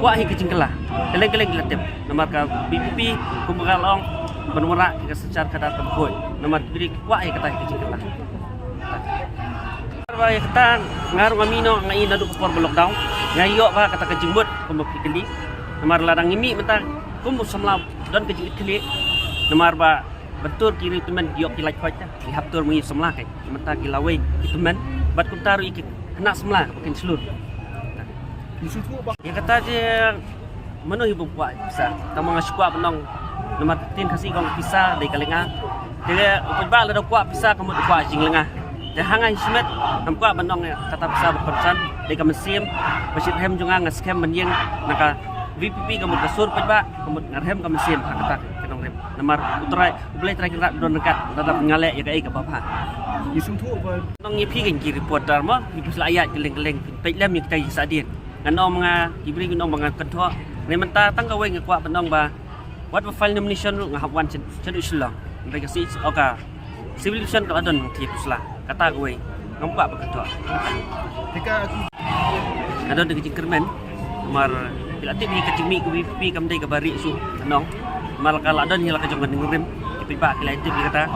kuat hi kecing kelah keleng-keleng latip nomor ka BPP kumbakalong benwara ka secara kadar keboi nomor biri kuat hi kata kecing kelah ba kata ngarung amino ngai nadu por lockdown ngayo ba kata kecing but kumbak keli nomor ladang imi mentang kumbuk samlau dan kecing keli nomor ba betul kiri teman giok kilai kota lihat tur mengi semlah kai mentang kilawai teman bat kumtaru ikik kena semlah makin seluruh. Ya kata je menu ibu kuat bisa. Tamu ngasih kuat benong nomor tin kasih kong bisa dari kalenga. Dia upah lah dah kuat bisa kamu kuat jing lenga. Dia hangai semet nam kuat benong kata bisa berpesan dari kemesim masjid hem juga ngaskem menjeng naka VPP kamu kesur pejba kamu ngarhem kemesim kata kenong rem nomor uterai boleh terakhir rak don dekat tetap ngalek ya kai ke bapa. Isung tu apa? Nong ngipi kan kiri reporter mah ibu selayat keleng-keleng pejlam yang kita sadin. Nganong mga ibri nganong mga kanto ni menta tang ka weng kwa benong ba what file nomination nga hapwan chen uslang mereka si oka civilization ka adon ti pusla kata gue ngampa ba kanto Tika adon de kermen mar pilati ni kecimi ku VP kamdai ka bari su nong mal kala adon hila ka jongan ngrim ti ba kila itu kata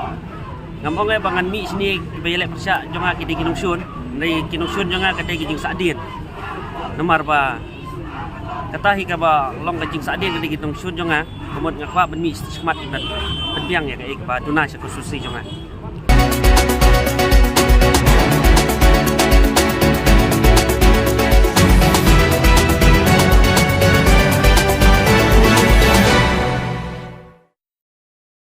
ngamong ay bangan mi sini bayalek persya jonga kidi kinungsun dari kinungsun jonga kadai kijing sadin nomor ba kata hika ba long kajing sadin kadi kitong sun jonga komod ngakwa ben mi semat ben biang ya kai ba tunai sa kususi jonga